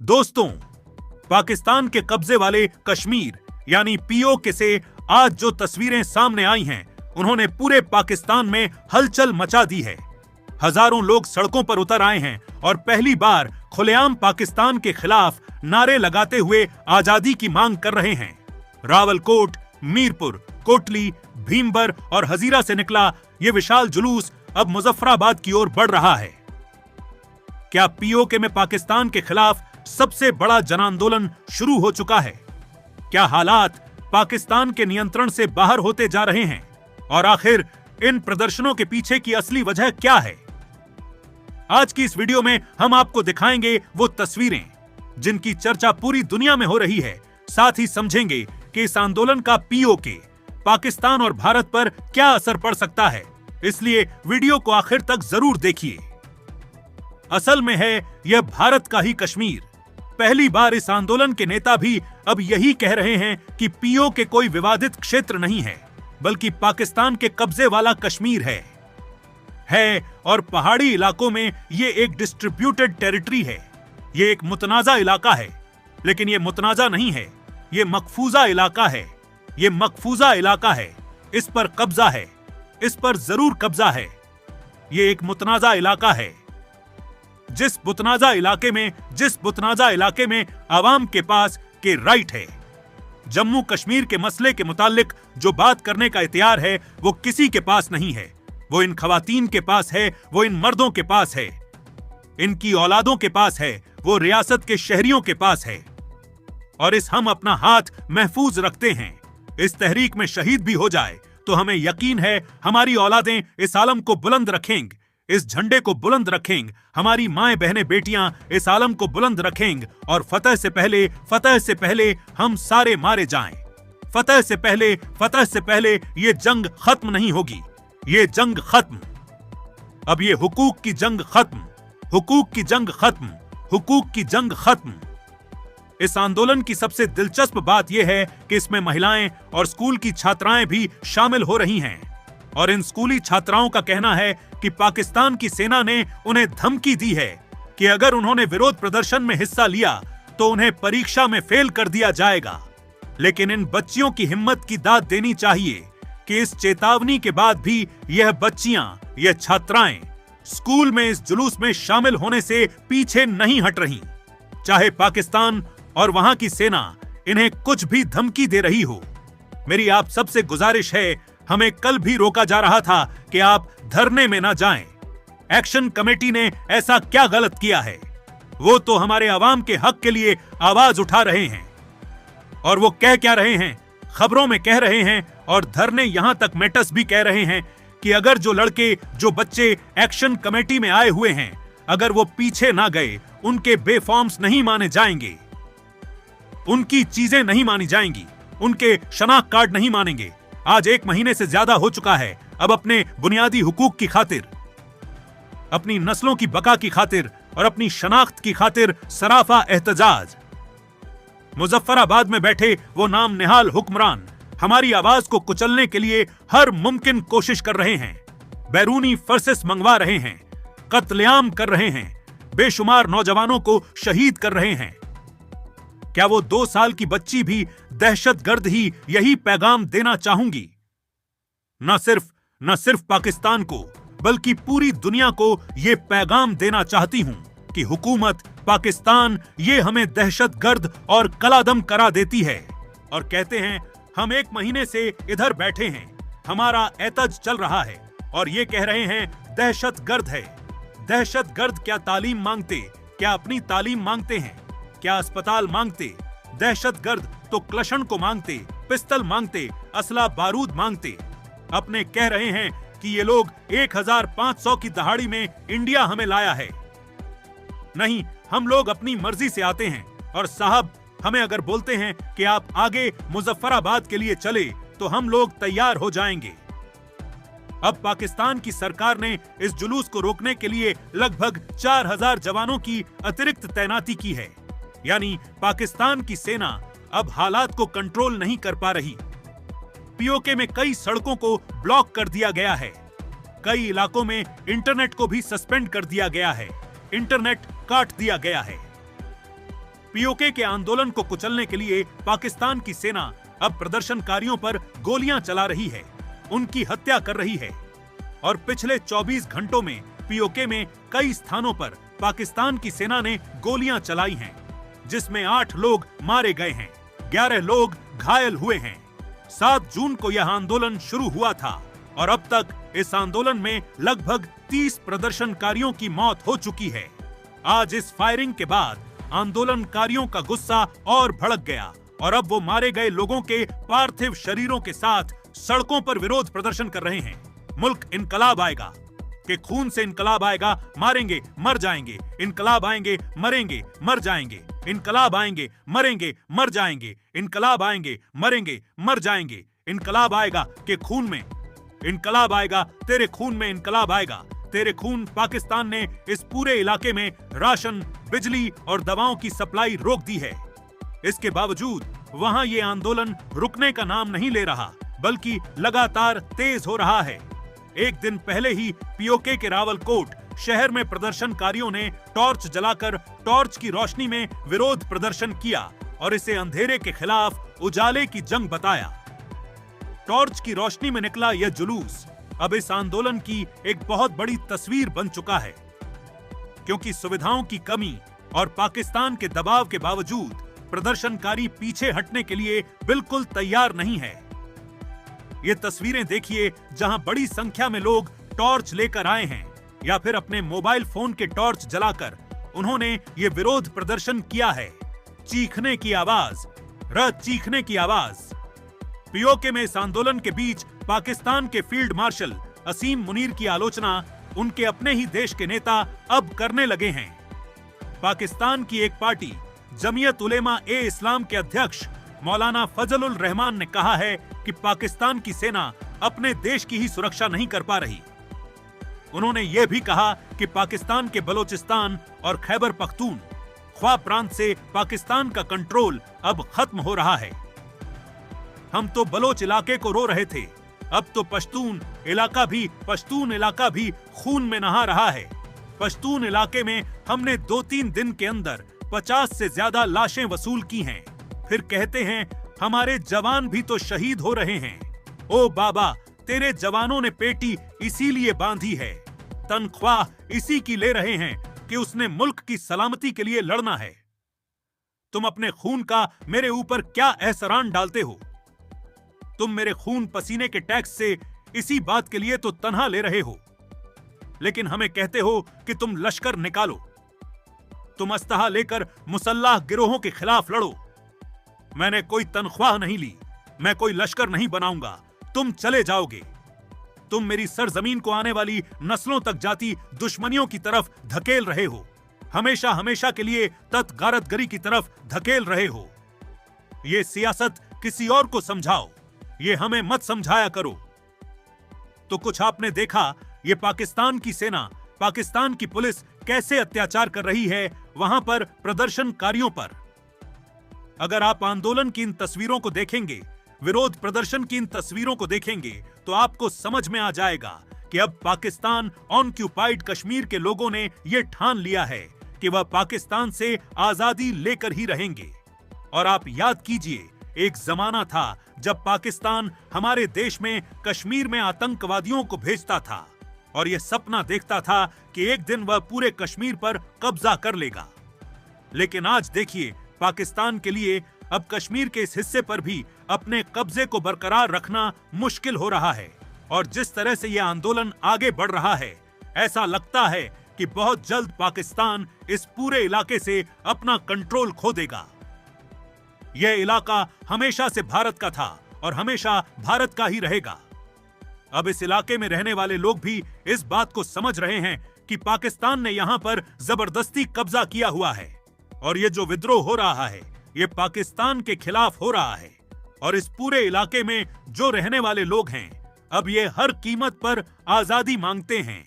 दोस्तों, पाकिस्तान के कब्जे वाले कश्मीर यानी पीओके से आज जो तस्वीरें सामने आई हैं, उन्होंने पूरे पाकिस्तान में हलचल मचा दी है। हजारों लोग सड़कों पर उतर आए हैं और पहली बार खुलेआम पाकिस्तान के खिलाफ नारे लगाते हुए आजादी की मांग कर रहे हैं। रावलकोट, मीरपुर, कोटली, भीमबर और हजीरा से निकला ये विशाल जुलूस अब मुजफ्फराबाद की ओर बढ़ रहा है। क्या पीओके में पाकिस्तान के खिलाफ सबसे बड़ा जन आंदोलन शुरू हो चुका है? क्या हालात पाकिस्तान के नियंत्रण से बाहर होते जा रहे हैं? और आखिर इन प्रदर्शनों के पीछे की असली वजह क्या है? आज की इस वीडियो में हम आपको दिखाएंगे वो तस्वीरें जिनकी चर्चा पूरी दुनिया में हो रही है। साथ ही समझेंगे कि इस आंदोलन का पीओके, पाकिस्तान और भारत पर क्या असर पड़ सकता है। इसलिए वीडियो को आखिर तक जरूर देखिए। असल में है यह भारत का ही कश्मीर। पहली बार इस आंदोलन के नेता भी अब यही कह रहे हैं कि पीओके कोई विवादित क्षेत्र नहीं है, बल्कि पाकिस्तान के कब्जे वाला कश्मीर है और पहाड़ी इलाकों में ये एक डिस्ट्रीब्यूटेड टेरिटरी है। ये एक मुतनाज़ा इलाका है, लेकिन ये मुतनाज़ा नहीं है, ये मकफूजा इलाका है। ये मकफूजा इलाका है, इस पर कब्जा है, इस पर जरूर कब्जा है। ये एक मुतनाज़ा इलाका है। जिस मुतनाज़ा इलाके में आवाम के पास के राइट है। जम्मू कश्मीर के मसले के मुतालिक जो बात करने का इख्तियार है, वो किसी के पास नहीं है। वो इन खवातीन के पास है, वो इन मर्दों के पास है, इनकी औलादों के पास है, वो रियासत के शहरियों के पास है। और इस हम अपना हाथ महफूज रखते हैं। इस तहरीक में शहीद भी हो जाए तो हमें यकीन है हमारी औलादें इस आलम को बुलंद रखेंगे, इस झंडे को बुलंद रखेंगे। हमारी माएं, बहनें, बेटियां इस आलम को बुलंद रखेंगे और फतह से पहले हम सारे मारे जाएं। फतह से पहले ये जंग खत्म नहीं होगी। ये जंग खत्म। अब ये हुकूक की जंग खत्म, हुकूक की जंग खत्म, हुकूक की जंग खत्म। इस आंदोलन की सबसे दिलचस्प बात यह है कि इसमें महिलाएं और स्कूल की छात्राएं भी शामिल हो रही हैं। और इन स्कूली छात्राओं का कहना है कि पाकिस्तान की सेना ने उन्हें धमकी दी है कि अगर उन्होंने विरोध प्रदर्शन में हिस्सा लिया तो उन्हें परीक्षा में फेल कर दिया जाएगा। लेकिन इन बच्चियों की हिम्मत की दाद देनी चाहिए कि इस चेतावनी के बाद भी यह बच्चियां, यह छात्राएं स्कूल में इस जुलूस में शामिल होने से पीछे नहीं हट रही। चाहे पाकिस्तान और वहां की सेना इन्हें कुछ भी धमकी दे रही हो। मेरी आप सबसे गुजारिश है, हमें कल भी रोका जा रहा था कि आप धरने में ना जाएं। एक्शन कमेटी ने ऐसा क्या गलत किया है? वो तो हमारे अवाम के हक के लिए आवाज उठा रहे हैं। और वो कह क्या रहे हैं? खबरों में कह रहे हैं और धरने यहां तक मेटस भी कह रहे हैं कि अगर जो लड़के, जो बच्चे एक्शन कमेटी में आए हुए हैं, अगर वो पीछे ना गए, उनके बेफॉर्म्स नहीं माने जाएंगे, उनकी चीजें नहीं मानी जाएंगी, उनके शनाख्त कार्ड नहीं मानेंगे। आज 1 महीने से ज्यादा हो चुका है। अब अपने बुनियादी हुकूक की खातिर, अपनी नस्लों की बका की खातिर और अपनी शनाख्त की खातिर सराफा एहतजाज। मुजफ्फराबाद में बैठे वो नाम निहाल हुक्मरान हमारी आवाज को कुचलने के लिए हर मुमकिन कोशिश कर रहे हैं। बैरूनी फोर्सेस मंगवा रहे हैं, कत्लेआम कर रहे हैं, बेशुमार नौजवानों को शहीद कर रहे हैं। क्या वो 2 साल की बच्ची भी दहशतगर्द ही यही पैगाम देना चाहूंगी? न सिर्फ पाकिस्तान को, बल्कि पूरी दुनिया को ये पैगाम देना चाहती हूं कि हुकूमत पाकिस्तान ये हमें दहशतगर्द और कलादम करा देती है। और कहते हैं हम 1 महीने से इधर बैठे हैं, हमारा एतज चल रहा है और ये कह रहे हैं दहशतगर्द है। दहशतगर्द क्या तालीम मांगते? क्या अपनी तालीम मांगते हैं? क्या अस्पताल मांगते? दहशतगर्द तो क्लशन को मांगते, पिस्तल मांगते, असला बारूद मांगते। अपने कह रहे हैं कि ये लोग 1500 की दहाड़ी में इंडिया हमें लाया है। नहीं, हम लोग अपनी मर्जी से आते हैं और साहब हमें अगर बोलते हैं कि आप आगे मुजफ्फराबाद के लिए चले तो हम लोग तैयार हो जाएंगे। अब पाकिस्तान की सरकार ने इस जुलूस को रोकने के लिए लगभग 4000 जवानों की अतिरिक्त तैनाती की है। यानी पाकिस्तान की सेना अब हालात को कंट्रोल नहीं कर पा रही। पीओके में कई सड़कों को ब्लॉक कर दिया गया है। कई इलाकों में इंटरनेट को भी सस्पेंड कर दिया गया है। इंटरनेट काट दिया गया है। पीओके के आंदोलन को कुचलने के लिए पाकिस्तान की सेना अब प्रदर्शनकारियों पर गोलियां चला रही है, उनकी हत्या कर रही है। और पिछले 24 घंटों में पीओके में कई स्थानों पर पाकिस्तान की सेना ने गोलियां चलाई हैं, जिसमें 8 लोग मारे गए हैं, 11 लोग घायल हुए हैं। 7 जून को यह आंदोलन शुरू हुआ था और अब तक इस आंदोलन में लगभग 30 प्रदर्शनकारियों की मौत हो चुकी है। आज इस फायरिंग के बाद आंदोलनकारियों का गुस्सा और भड़क गया और अब वो मारे गए लोगों के पार्थिव शरीरों के साथ सड़कों पर विरोध प्रदर्शन कर रहे हैं। मुल्क इनकलाब आएगा, कि खून से इनकलाब आएगा, मारेंगे मर जाएंगे, इनकलाब आएंगे मरेंगे मर जाएंगे, इनकलाब आएंगे मरेंगे मर जाएंगे, इनकलाब आएंगे मरेंगे मर जाएंगे, इनकलाब आएगा के खून में, इनकलाब आएगा तेरे खून में, इनकलाब आएगा तेरे खून। पाकिस्तान ने इस पूरे इलाके में राशन, बिजली और दवाओं की सप्लाई रोक दी है। इसके बावजूद वहां ये आंदोलन रुकने का नाम नहीं ले रहा, बल्कि लगातार तेज हो रहा है। एक दिन पहले ही पीओके के रावलकोट शहर में प्रदर्शनकारियों ने टॉर्च जलाकर टॉर्च की रोशनी में विरोध प्रदर्शन किया और इसे अंधेरे के खिलाफ उजाले की जंग बताया। टॉर्च की रोशनी में निकला यह जुलूस अब इस आंदोलन की एक बहुत बड़ी तस्वीर बन चुका है, क्योंकि सुविधाओं की कमी और पाकिस्तान के दबाव के बावजूद प्रदर्शनकारी पीछे हटने के लिए बिल्कुल तैयार नहीं है। ये तस्वीरें देखिए, जहां बड़ी संख्या में लोग टॉर्च लेकर आए हैं या फिर अपने मोबाइल फोन के टॉर्च जलाकर उन्होंने ये विरोध प्रदर्शन किया है। चीखने की आवाज, चीखने की आवाज। पीओके में इस आंदोलन के बीच पाकिस्तान के फील्ड मार्शल असीम मुनीर की आलोचना उनके अपने ही देश के नेता अब करने लगे हैं। पाकिस्तान की एक पार्टी जमीयत उलेमा ए इस्लाम के अध्यक्ष मौलाना फजलुल रहमान ने कहा है कि पाकिस्तान की सेना अपने देश की ही सुरक्षा नहीं कर पा रही। उन्होंने यह भी कहा कि पाकिस्तान के बलोचिस्तान और खैबर पख्तूनख्वा प्रांत से पाकिस्तान का कंट्रोल अब खत्म हो रहा है। हम तो बलोच इलाके को रो रहे थे, अब तो पश्तून इलाका भी खून में नहा रहा है। पश्तून इलाके में हमने 2-3 दिन के अंदर 50 से ज्यादा लाशें वसूल की हैं। फिर कहते हैं हमारे जवान भी तो शहीद हो रहे हैं। ओ बाबा, तेरे जवानों ने पेटी इसीलिए बांधी है, तनख्वाह इसी की ले रहे हैं कि उसने मुल्क की सलामती के लिए लड़ना है। तुम अपने खून का मेरे ऊपर क्या एहसारान डालते हो? तुम मेरे खून पसीने के टैक्स से इसी बात के लिए तो तनहा ले रहे हो, लेकिन हमें कहते हो कि तुम लश्कर निकालो, तुम अस्तहा लेकर मुसल्लाह गिरोहों के खिलाफ लड़ो। मैंने कोई तनख्वाह नहीं ली, मैं कोई लश्कर नहीं बनाऊंगा, तुम चले जाओगे। तुम मेरी सरजमीन को आने वाली नस्लों तक जाती दुश्मनियों की तरफ धकेल रहे हो, हमेशा हमेशा के लिए तत्गारतगरी की तरफ धकेल रहे हो। ये सियासत किसी और को समझाओ, ये हमें मत समझाया करो। तो कुछ आपने देखा, ये पाकिस्तान की सेना, पाकिस्तान की पुलिस कैसे अत्याचार कर रही है वहां पर प्रदर्शनकारियों पर। अगर आप आंदोलन की इन तस्वीरों को देखेंगे, विरोध प्रदर्शन की इन तस्वीरों को देखेंगे, तो आपको समझ में आ जाएगा कि अब पाकिस्तान ऑक्युपाइड कश्मीर के लोगों ने यह ठान लिया है कि वह पाकिस्तान से आजादी लेकर ही रहेंगे। और आप याद कीजिए, एक जमाना था जब पाकिस्तान हमारे देश में कश्मीर में आतंकवादियों को भेजता था और यह सपना देखता था कि एक दिन वह पूरे कश्मीर पर कब्जा कर लेगा। लेकिन आज देखिए, पाकिस्तान के लिए अब कश्मीर के इस हिस्से पर भी अपने कब्जे को बरकरार रखना मुश्किल हो रहा है। और जिस तरह से यह आंदोलन आगे बढ़ रहा है, ऐसा लगता है कि बहुत जल्द पाकिस्तान इस पूरे इलाके से अपना कंट्रोल खो देगा। यह इलाका हमेशा से भारत का था और हमेशा भारत का ही रहेगा। अब इस इलाके में रहने वाले लोग भी इस बात को समझ रहे हैं कि पाकिस्तान ने यहां पर जबरदस्ती कब्जा किया हुआ है और ये जो विद्रोह हो रहा है, ये पाकिस्तान के खिलाफ हो रहा है। और इस पूरे इलाके में जो रहने वाले लोग हैं, अब ये हर कीमत पर आजादी मांगते हैं।